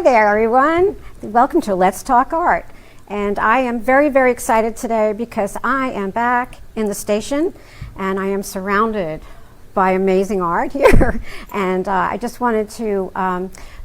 there, everyone. Welcome to Let's Talk Art. And I am very, very excited today because I am back in the station and I am surrounded by amazing art here. And I just wanted to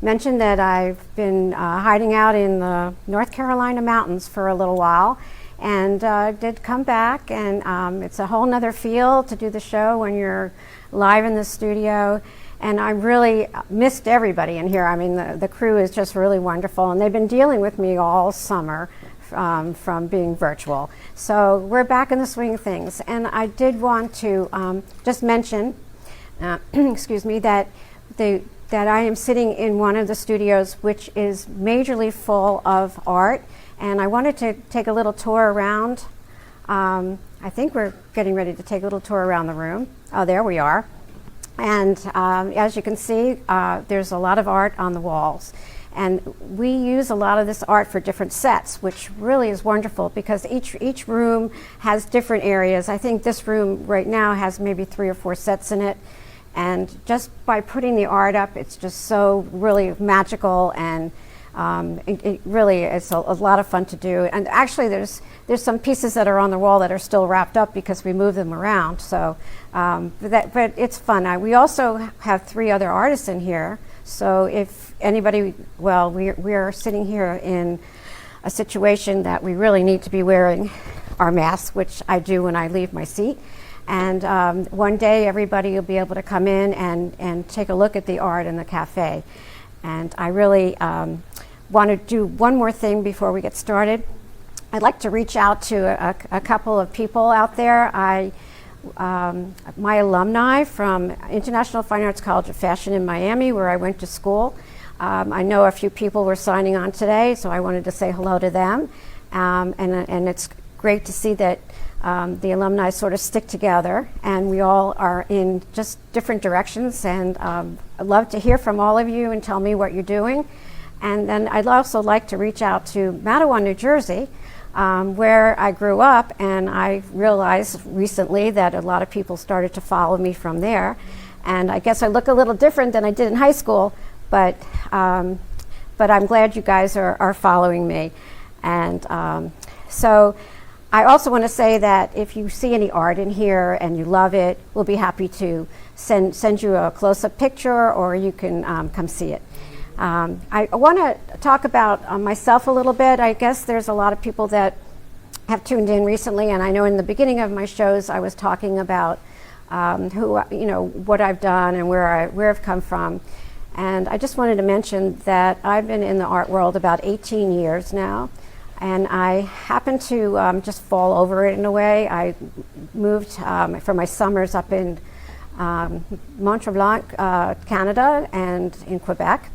mention that I've been hiding out in the North Carolina mountains for a little while, and did come back, and it's a whole nother feel to do the show when you're live in the studio. And I really missed everybody in here. I mean, the crew is just really wonderful, and they've been dealing with me all summer from being virtual. So we're back in the swing of things. And I did want to just mention, excuse me, that I am sitting in one of the studios which is majorly full of art. And I wanted to take a little tour around. I think we're getting ready to take a little tour around the room. Oh, there we are. And as you can see, there's a lot of art on the walls. And we use a lot of this art for different sets, which really is wonderful because each room has different areas. I think this room right now has maybe 3 or 4 sets in it. And just by putting the art up, it's just so really magical, and it really is a lot of fun to do. And actually there's some pieces that are on the wall that are still wrapped up because we move them around. So, but it's fun. We also have 3 other artists in here. So if anybody, well, we are sitting here in a situation that we really need to be wearing our masks, which I do when I leave my seat. And one day everybody will be able to come in and take a look at the art in the cafe. And I really want to do one more thing before we get started. I'd like to reach out to a couple of people out there. My alumni from International Fine Arts College of Fashion in Miami, where I went to school. I know a few people were signing on today, so I wanted to say hello to them. And it's great to see that the alumni sort of stick together, and we all are in just different directions. And I'd love to hear from all of you and tell me what you're doing. And then I'd also like to reach out to Matawan, New Jersey, where I grew up, and I realized recently that a lot of people started to follow me from there. And I guess I look a little different than I did in high school, but I'm glad you guys are following me. And so I also want to say that if you see any art in here and you love it, we'll be happy to send you a close-up picture, or you can come see it. I want to talk about myself a little bit. I guess there's a lot of people that have tuned in recently, and I know in the beginning of my shows I was talking about what I've done and where I've come from. And I just wanted to mention that I've been in the art world about 18 years now, and I happened to just fall over it in a way. I moved for my summers up in Mont-Tremblant, Canada, and in Quebec.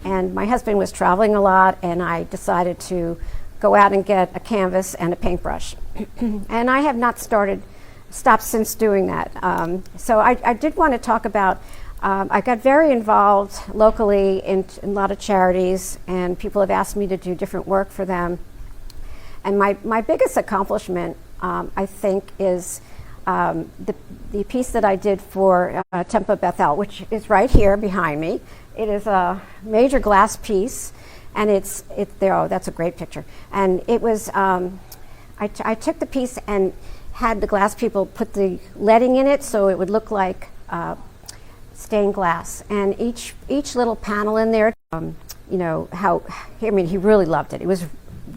And my husband was traveling a lot, and I decided to go out and get a canvas and a paintbrush. And I have not stopped since doing that. So I did want to talk about, I got very involved locally in a lot of charities, and people have asked me to do different work for them. And my biggest accomplishment, I think, is the piece that I did for Temple Bethel, which is right here behind me. It is a major glass piece, and it's there. Oh, that's a great picture. And it was, I took the piece and had the glass people put the leading in it so it would look like stained glass. And each little panel in there, he really loved it. It was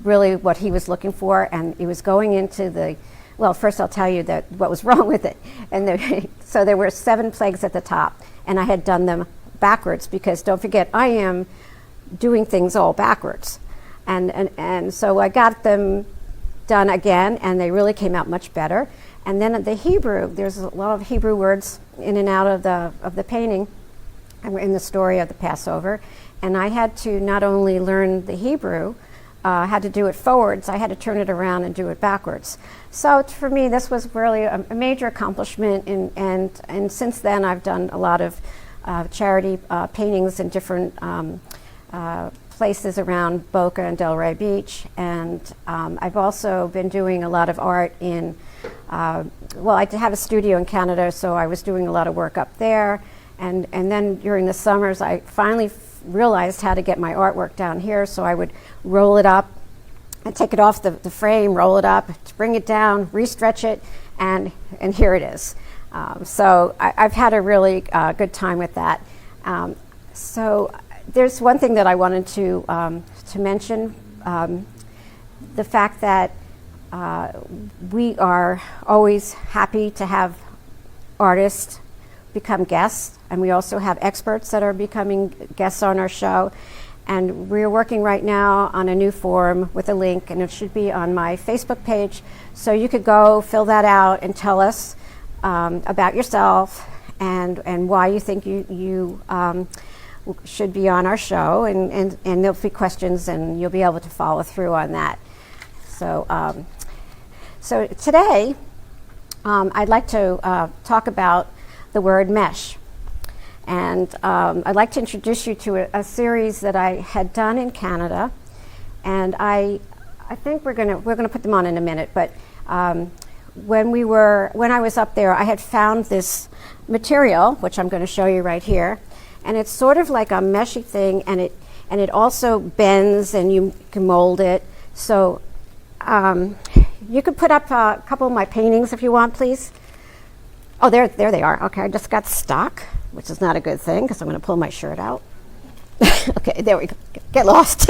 really what he was looking for, and it was going into the, well, first I'll tell you that what was wrong with it. And so there were 7 plagues at the top, and I had done them backwards because, don't forget, I am doing things all backwards. And so I got them done again, and they really came out much better. And then the Hebrew, there's a lot of Hebrew words in and out of the painting in the story of the Passover. And I had to not only learn the Hebrew, had to do it forwards, I had to turn it around and do it backwards. So for me, this was really a major accomplishment, and since then I've done a lot of charity paintings in different places around Boca and Delray Beach, and I've also been doing a lot of art in, well, I have a studio in Canada, so I was doing a lot of work up there, and then during the summers I finally realized how to get my artwork down here, so I would roll it up and take it off the frame, roll it up, bring it down, re-stretch it, and here it is. So I've had a really good time with that. So there's one thing that I wanted to mention, the fact that we are always happy to have artists become guests, and we also have experts that are becoming guests on our show. And we're working right now on a new form with a link, and it should be on my Facebook page. So you could go fill that out and tell us about yourself and why you think you should be on our show. And there'll be questions, and you'll be able to follow through on that. So, so today, I'd like to talk about the word mesh. And I'd like to introduce you to a series that I had done in Canada, and I think we're gonna put them on in a minute. But when I was up there, I had found this material, which I'm going to show you right here, and it's sort of like a meshy thing, and it also bends, and you can mold it. So you could put up a couple of my paintings if you want, please. Oh, there they are. Okay, I just got stuck, which is not a good thing because I'm going to pull my shirt out. Okay, there we go. Get lost.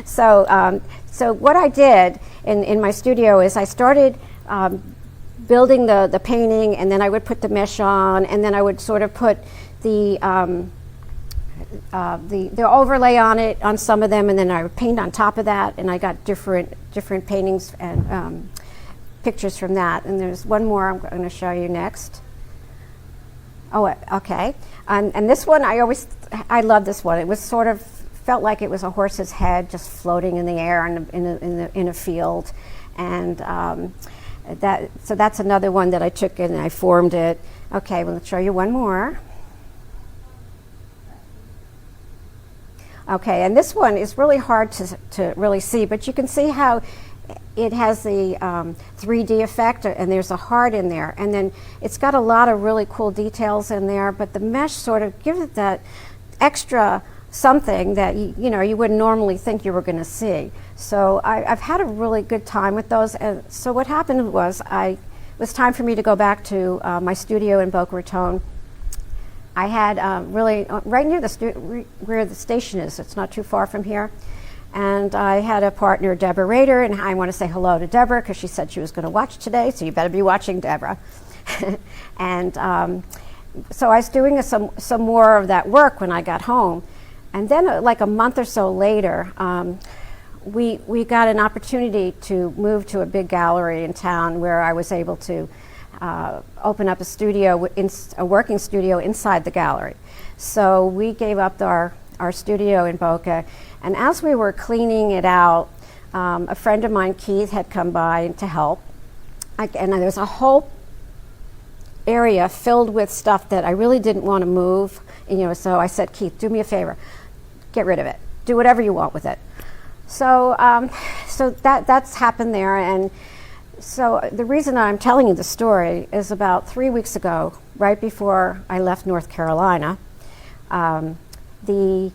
So what I did in my studio is I started building the painting, and then I would put the mesh on, and then I would sort of put the overlay on it on some of them, and then I would paint on top of that, and I got different paintings and pictures from that. And there's one more I'm going to show you next. Oh, okay. And this one, I love this one. It was sort of felt like it was a horse's head just floating in the air in a field, and so that's another one that I took and I formed it. Okay, well, let's show you one more. Okay, and this one is really hard to really see, but you can see how it has the 3D effect, and there's a heart in there, and then it's got a lot of really cool details in there, but the mesh sort of gives it that extra something that you wouldn't normally think you were going to see. So I've had a really good time with those. And so what happened was it was time for me to go back to my studio in Boca Raton. I had really right near where the station is. It's not too far from here. And I had a partner, Deborah Rader, and I want to say hello to Deborah because she said she was going to watch today, so you better be watching, Deborah. And so I was doing some more of that work when I got home. And then like a month or so later, we got an opportunity to move to a big gallery in town where I was able to open up a studio, a working studio inside the gallery. So we gave up our studio in Boca, and as we were cleaning it out, a friend of mine, Keith, had come by to help, and there was a whole area filled with stuff that I really didn't want to move. So I said, Keith, do me a favor, get rid of it, do whatever you want with it. So that's happened there, and so the reason I'm telling you the story is about 3 weeks ago, right before I left North Carolina, the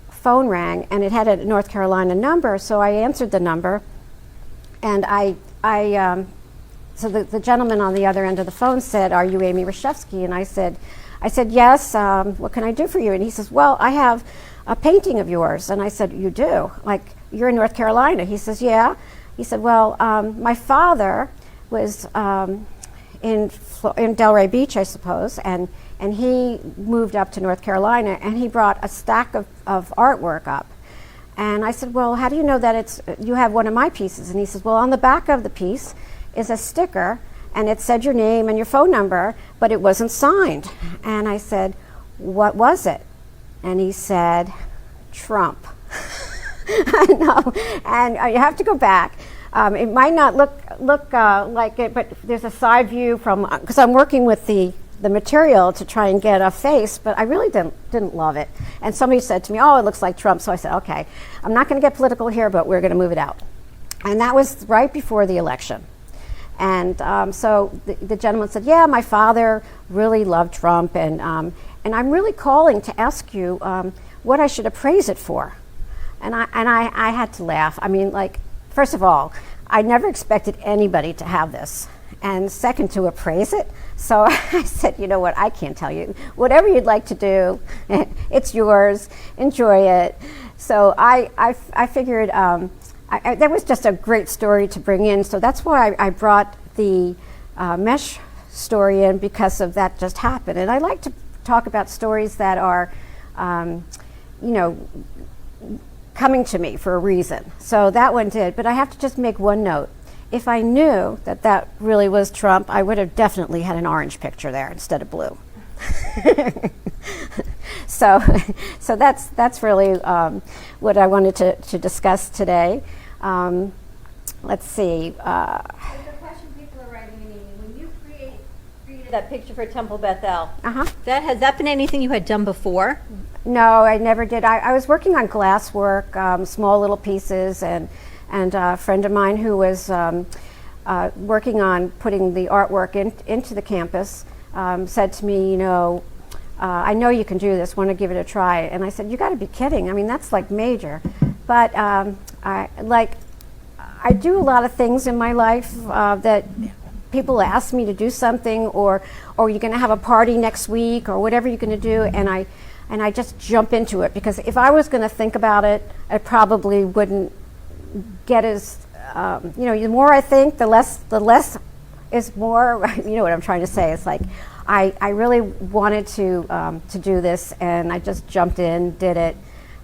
phone rang, and it had a North Carolina number, so I answered the number, and so the gentleman on the other end of the phone said, "Are you Amy Reshefsky?" And I said, "Yes, what can I do for you?" And he says, "Well, I have a painting of yours." And I said, "You do? Like, you're in North Carolina?" He says, "Yeah." He said, "Well, my father was in Delray Beach, I suppose, and he moved up to North Carolina, and he brought a stack of artwork up." And I said, "Well, how do you know that you have one of my pieces?" And he says, "Well, on the back of the piece is a sticker, and it said your name and your phone number, but it wasn't signed." And I said, "What was it?" And he said, "Trump." I know, and you have to go back. It might not look like it, but there's a side view because I'm working with the material to try and get a face, but I really didn't love it. And somebody said to me, "Oh, it looks like Trump." So I said, "Okay, I'm not going to get political here, but we're going to move it out." And that was right before the election. And so the gentleman said, "Yeah, my father really loved Trump, and I'm really calling to ask you, what I should appraise it for. And I had to laugh. I mean, like, first of all, I never expected anybody to have this. And second, to appraise it. So I said, you know what, I can't tell you. Whatever you'd like to do, it's yours. Enjoy it. So I figured there was just a great story to bring in. So that's why I brought the mesh story in, because of that just happened. And I like to talk about stories that are, coming to me for a reason. So that one did. But I have to just make one note. If I knew that that really was Trump, I would have definitely had an orange picture there instead of blue. So that's really what I wanted to discuss today. Let's see. There's a question people are writing in. When you created that picture for Temple Bethel, has that been anything you had done before? No, I never did. I was working on glass work, small little pieces, and a friend of mine who was working on putting the artwork into the campus said to me, I know you can do this, want to give it a try. And I said, you got to be kidding. I mean, that's like major. But I do a lot of things in my life that people ask me to do something, or you're going to have a party next week, or whatever you're going to do, and I just jump into it, because if I was going to think about it, I probably wouldn't get as, the more I think, the less is more. You know what I'm trying to say? It's like I really wanted to do this, and I just jumped in, did it,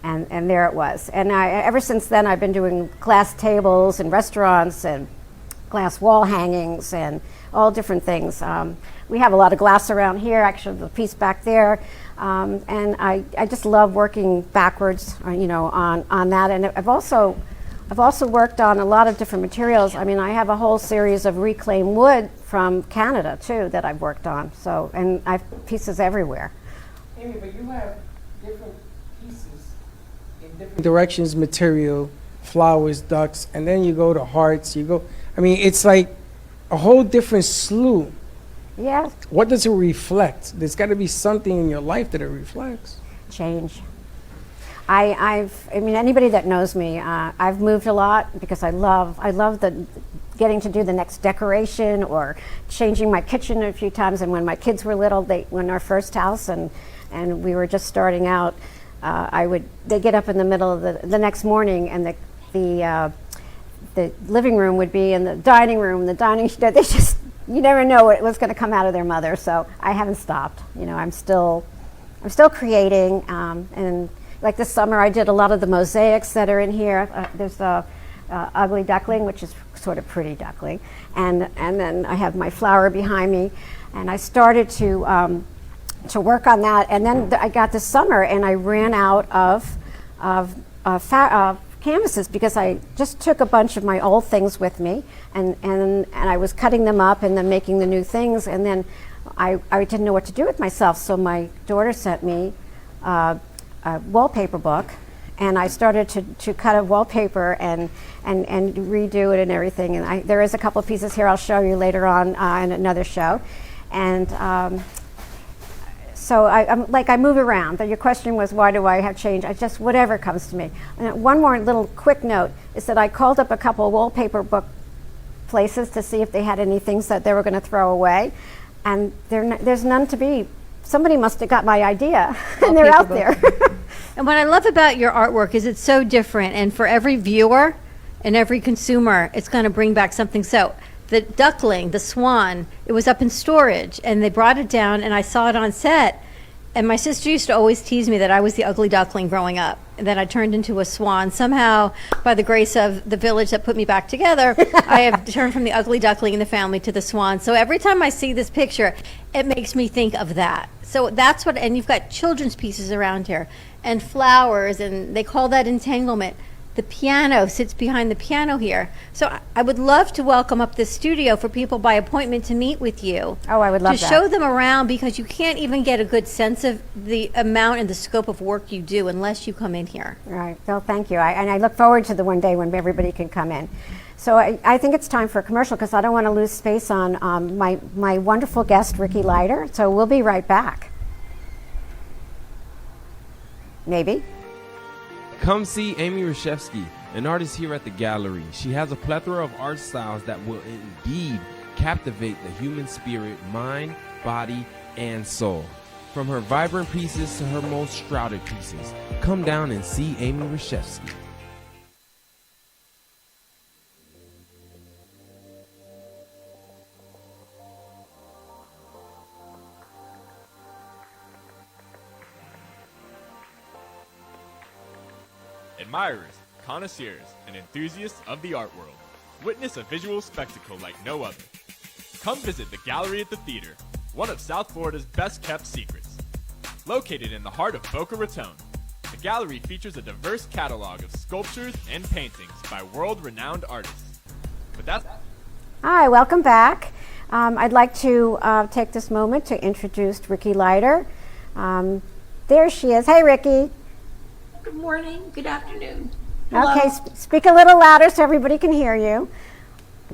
and there it was. And ever since then, I've been doing glass tables and restaurants and glass wall hangings and all different things. We have a lot of glass around here, actually the piece back there, and I just love working backwards, on that. And I've also worked on a lot of different materials. I mean, I have a whole series of reclaimed wood from Canada too that I've worked on. So, and I have pieces everywhere. Amy, but you have different pieces in different directions, material, flowers, ducks, and then you go to hearts. It's like a whole different slew. Yeah. What does it reflect? There's got to be something in your life that it reflects. Change. Anybody that knows me, I've moved a lot because I love getting to do the next decoration, or changing my kitchen a few times. And when my kids were little, when our first house and we were just starting out, they get up in the middle of the next morning, and the living room would be in the dining room, you never know what was going to come out of their mother. So I haven't stopped. I'm still creating, and like this summer, I did a lot of the mosaics that are in here. There's a ugly duckling, which is sort of pretty duckling, and then I have my flower behind me, and I started to work on that. And then I got this summer, and I ran out of canvases, because I just took a bunch of my old things with me, and I was cutting them up and then making the new things, and then I didn't know what to do with myself. So my daughter sent me a wallpaper book, and I started to cut a wallpaper and redo it and everything. And there is a couple of pieces here I'll show you later on in another show. And so I move around. Your question was, why do I have change? I just, whatever comes to me. And one more little quick note is that I called up a couple of wallpaper book places to see if they had any things that they were going to throw away. And there's none to be. Somebody must have got my idea, and they're out there. And what I love about your artwork is it's so different, and for every viewer and every consumer, it's going to bring back something. So the Duckling, the Swan, it was up in storage, and they brought it down, and I saw it on set. And my sister used to always tease me that I was the ugly duckling growing up, and that I turned into a swan. Somehow, by the grace of the village that put me back together, I have turned from the ugly duckling in the family to the swan. So every time I see this picture, it makes me think of that. So that's what, and you've got children's pieces around here, and flowers, and they call that entanglement. The piano sits behind the piano here. So I would love to welcome up this studio for people by appointment to meet with you. Oh, I would love to that. show them around, because you can't even get a good sense of the amount and the scope of work you do unless you come in here. Right. Well, thank you. And I look forward to the one day when everybody can come in. So I think it's time for a commercial, because I don't want to lose space on my wonderful guest, Ricky Leiter. So we'll be right back. Maybe. Come see Amy Reshefsky, an artist here at the gallery. She has a plethora of art styles that will indeed captivate the human spirit, mind, body, and soul. From her vibrant pieces to her most shrouded pieces, come down and see Amy Reshefsky. Admirers, connoisseurs, and enthusiasts of the art world, witness a visual spectacle like no other. Come visit the Gallery at the Theater, one of South Florida's best-kept secrets. Located in the heart of Boca Raton, the gallery features a diverse catalog of sculptures and paintings by world-renowned artists. But that's... Hi, welcome back. I'd like to take this moment to introduce Ricky Leiter. There she is. Hey, Ricky. Good morning, good afternoon. Hello. Okay, speak a little louder so everybody can hear you.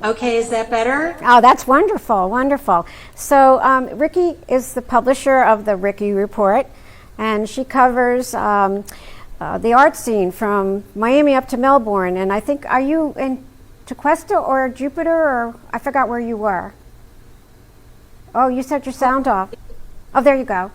Okay, is that better? Oh, that's wonderful, wonderful. So Ricky is the publisher of the Ricky Report, and she covers the art scene from Miami up to Melbourne. And I think, are you in Tequesta or Jupiter, or I forgot where you were? Oh, you set your sound off. Oh, there you go.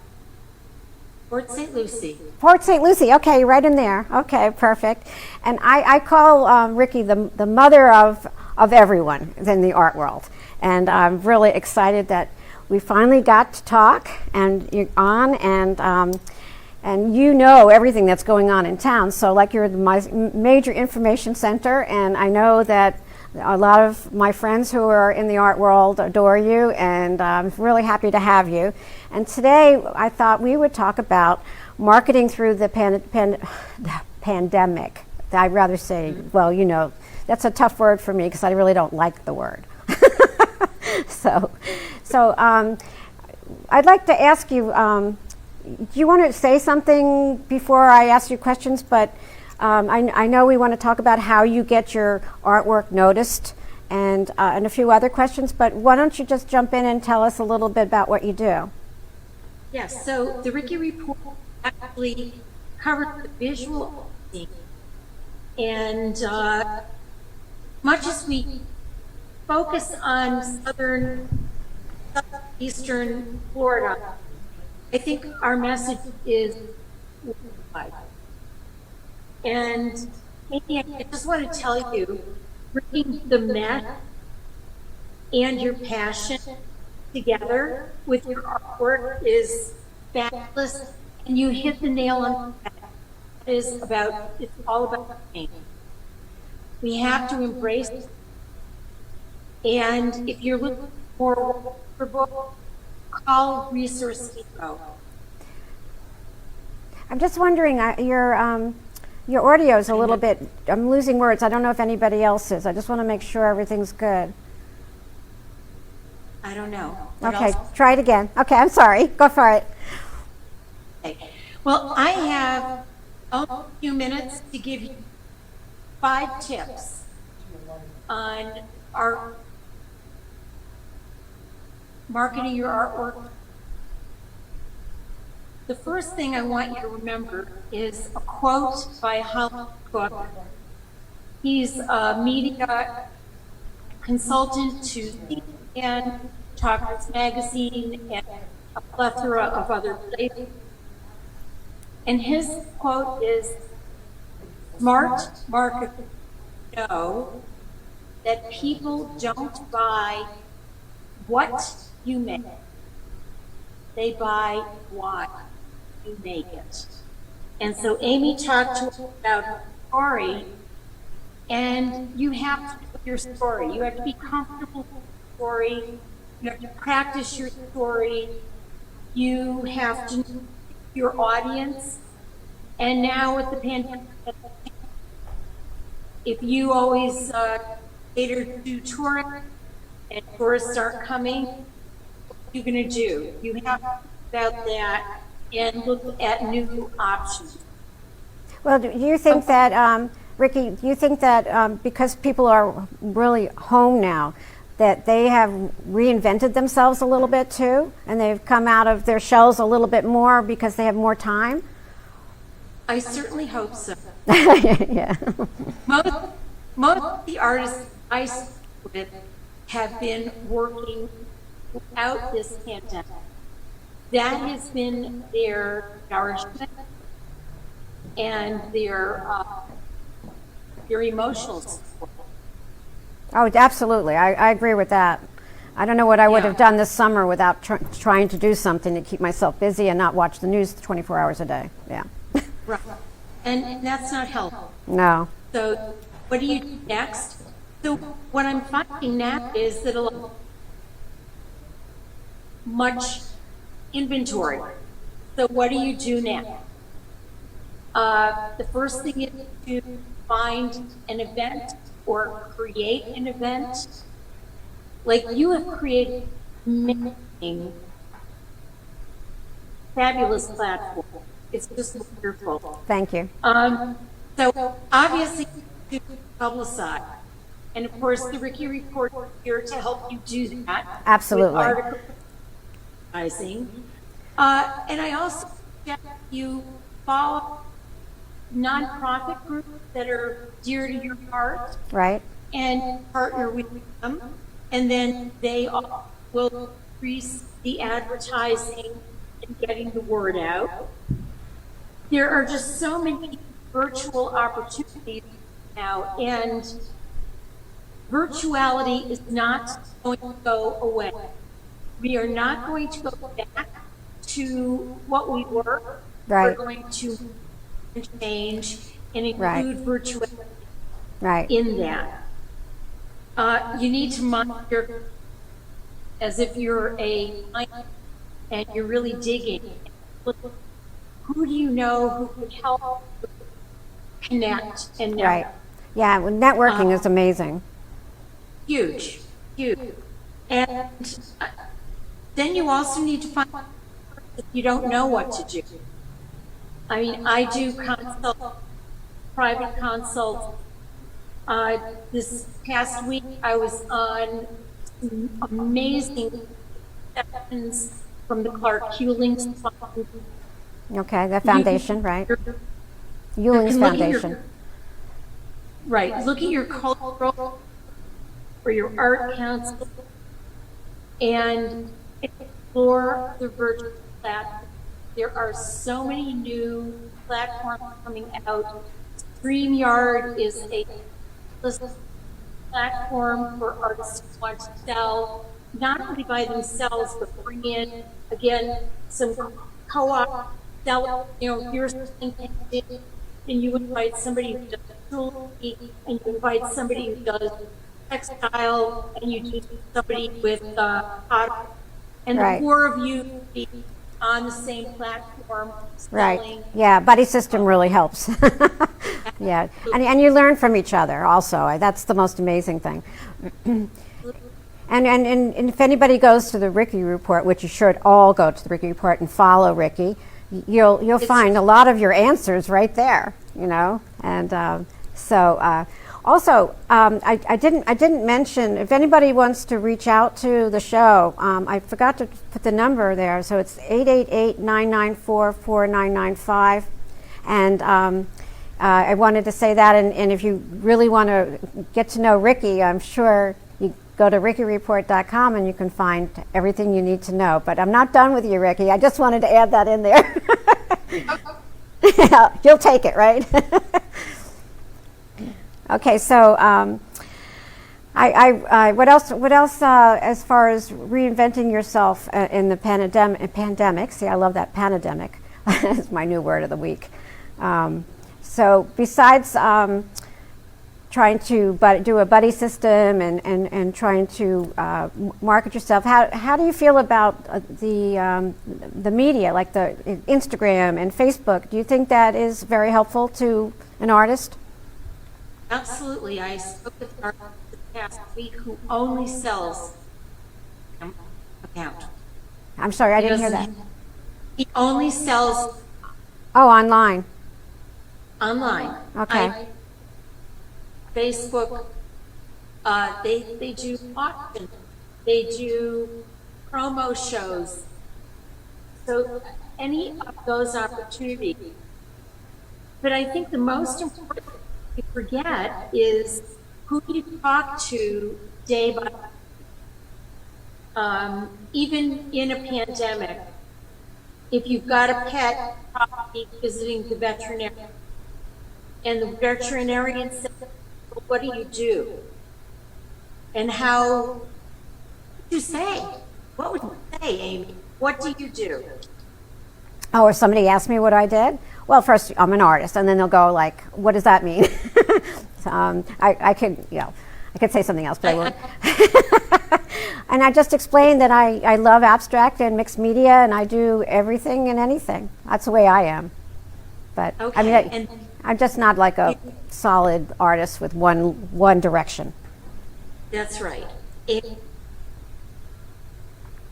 Port St. Lucie. Port St. Lucie, okay, you're right in there. Okay, perfect. And I call Ricky the mother of everyone in the art world. And I'm really excited that we finally got to talk and you're on, and you know everything that's going on in town. So like you're my major information center, and I know that a lot of my friends who are in the art world adore you, and I'm really happy to have you. And today I thought we would talk about marketing through the pandemic. I'd rather say, well, you know, that's a tough word for me because I really don't like the word. So I'd like to ask you, do you want to say something before I ask you questions? But I know we want to talk about how you get your artwork noticed and a few other questions, but why don't you just jump in and tell us a little bit about what you do? Yes, so the Ricky Report actually covers the visual scene. And much as we focus on southeastern Florida, I think our message is worldwide. And Amy, I just want to tell you, bringing the mesh and your passion together with your artwork is fabulous, and you hit the nail on the head. It's all about pain. We have to embrace it. And if you're looking for a book, call Resource Depot. I'm just wondering, your audio is a little bit, I'm losing words. I don't know if anybody else is. I just want to make sure everything's good. I don't know. Okay, try it again. Okay, I'm sorry. Go for it. Okay. Well, I have a few minutes to give you 5 tips on marketing your artwork. The first thing I want you to remember is a quote by Howard Cook. He's a media consultant to CNN, Talkers Magazine, and a plethora of other places. And his quote is, "Smart marketers know that people don't buy what you make. They buy why you make it." And so Amy talked to us about story, and you have to know your story. You have to be comfortable with your story. You have to practice your story. You have to know your audience. And now with the pandemic, if you always cater to tourists and tourists aren't coming, what are you going to do? You have to think about that and look at new options. Well, do you think that, Ricky, do you think that because people are really home now, that they have reinvented themselves a little bit too, and they've come out of their shells a little bit more because they have more time? I certainly hope so. Yeah. Most of the artists I speak with have been working throughout this pandemic. That has been their nourishment and their emotional support. Oh, absolutely. I agree with that. I don't know what I would Yeah. have done this summer without trying to do something to keep myself busy and not watch the news 24 hours a day. Yeah. Right. And that's not helpful. No. So what do you do next? So what I'm finding now is that a lot much inventory. So what do you do now? The first thing is to find an event or create an event. Like you have created amazing, fabulous platform. It's just wonderful. Thank you. So obviously you publicize. And of course the Ricky Report is here to help you do that. Absolutely. With article advertising. And I also suggest you follow nonprofit groups that are dear to your heart Right. and partner with them. And then they all will increase the advertising and getting the word out. There are just so many virtual opportunities now, and virtuality is not going to go away. We are not going to go back to what we were. Right. We're going to change and include virtuality Right. in that. You need to monitor as if you're a client and you're really digging. Who do you know who could help connect and network? Right. Yeah. Well, networking is amazing. Huge, huge. And then you also need to find if you don't know what to do. I mean, I do private consults. This past week, I was on some amazing sessions from the Clark Hewlings Fund. Okay. The foundation, right? You Ewing's can look at Foundation. Right. Look at your cultural or your art council and explore the virtual platform. There are so many new platforms coming out. StreamYard is a platform for artists who want to sell, not only by themselves, but bring in, again, some co-op, sell, here's something they did, and you invite somebody who does jewelry, and you invite somebody who does textile, and you do somebody with pottery. And Right. the four of you be on the same platform Right. selling. Yeah. Buddy system really helps. Yeah. And you learn from each other also. That's the most amazing thing. And if anybody goes to the Ricky Report, which you should all go to the Ricky Report and follow Ricky, you'll find a lot of your answers right there. And also, I didn't mention if anybody wants to reach out to the show. I forgot to put the number there, so it's 888-994-4995, and I wanted to say that. And if you really want to get to know Ricky, I'm sure you go to rickyreport.com and you can find everything you need to know. But I'm not done with you, Ricky. I just wanted to add that in there. Yeah, you'll take it, right? Okay, so what else as far as reinventing yourself in the pandemic? See, I love that, pandemic. It's my new word of the week. So besides trying to do a buddy system and trying to market yourself, how do you feel about the media, like the Instagram and Facebook? Do you think that is very helpful to an artist? Absolutely. I spoke with an artist this past week who only sells account. I'm sorry, I didn't hear that. He only sells Oh, online. online. Okay. Facebook, they do auctions, they do promo shows. So any of those opportunities But I think the most important thing you forget is who you talk to day by day. Even in a pandemic, if you've got a pet, probably visiting the veterinarian, and the veterinarian says, well, what do you do? And how would you say? What would you say, Amy? What do you do? Oh, if somebody asked me what I did, well, first I'm an artist, and then they'll go like, "What does that mean?" I could, I could say something else, but I won't. And I just explained that I love abstract and mixed media, and I do everything and anything. That's the way I am. But I mean, I'm just not like a solid artist with one direction. That's right.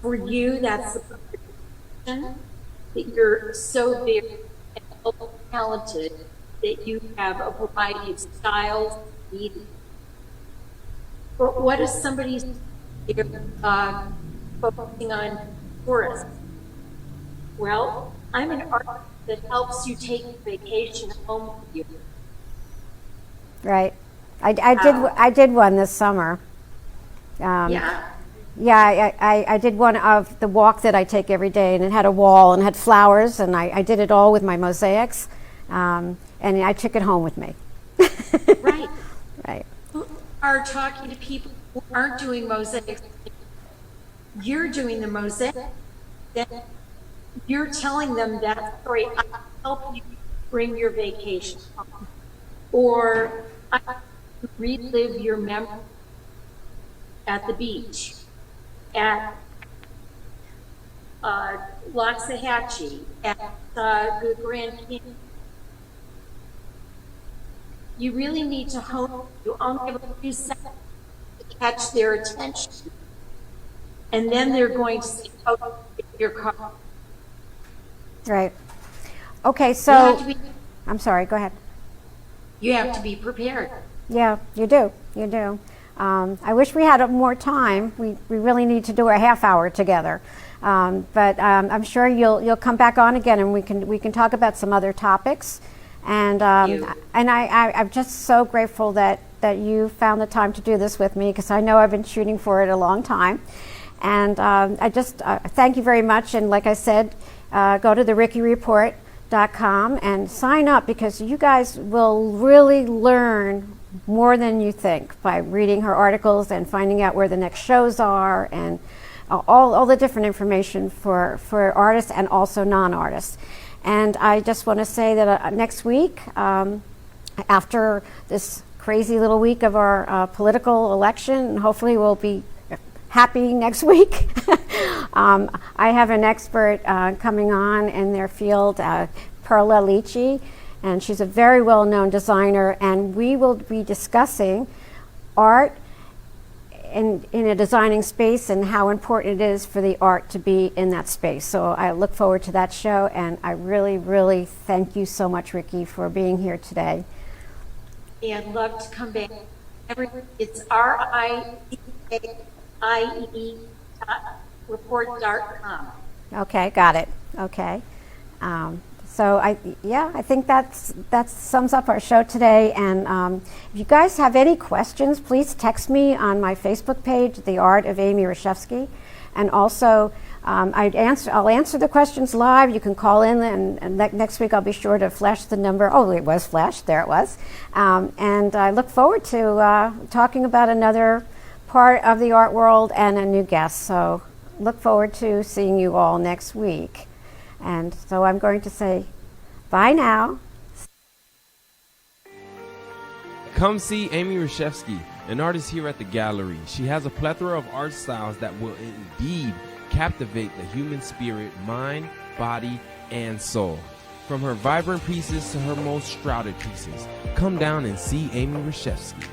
For you, that's the position that you're so very and so talented that you have a variety of styles, needs. But what if somebody's focusing on tourists? Well, I'm an artist that helps you take a vacation home with you. Right. I did one this summer. Yeah. Yeah, I did one of the walk that I take every day, and it had a wall and had flowers, and I did it all with my mosaics, and I took it home with me. Right. Right. Who are talking to people who aren't doing mosaics. You're doing the mosaic. Then you're telling them that story. I can help you bring your vacation home. Or I can relive your memory at the beach, at Loxahatchee, at the Grand Canyon. You really need to hone. You only have a few seconds to catch their attention, and then they're going to see your car. Right. Okay, You so have to be, I'm sorry. Go ahead. you have to be prepared. Yeah, you do. You do. I wish we had more time. We really need to do a half hour together. But I'm sure you'll come back on again, and we can talk about some other topics. And I'm just so grateful that you found the time to do this with me, because I know I've been shooting for it a long time. And I just thank you very much. And like I said, go to therickyreport.com and sign up, because you guys will really learn more than you think by reading her articles and finding out where the next shows are, and all the different information for artists and also non-artists. And I just want to say that next week, after this crazy little week of our political election, and hopefully we'll be happy next week, I have an expert coming on in their field, Perla Lichi, and she's a very well-known designer, and we will be discussing art in a designing space and how important it is for the art to be in that space. So I look forward to that show, and I really, really thank you so much, Ricky, for being here today. Yeah, I'd love to come back. It's RICKIE.report.com. Okay, got it. Okay. So I think that sums up our show today. And if you guys have any questions, please text me on my Facebook page, The Art of Amy Reshefsky. And also, I'll answer the questions live. You can call in, and next week I'll be sure to flash the number. Oh, it was flashed. There it was. And I look forward to talking about another part of the art world and a new guest. So look forward to seeing you all next week. And so I'm going to say bye now. Come see Amy Reshefsky, an artist here at the gallery. She has a plethora of art styles that will indeed captivate the human spirit, mind, body, and soul. From her vibrant pieces to her most shrouded pieces, come down and see Amy Reshefsky.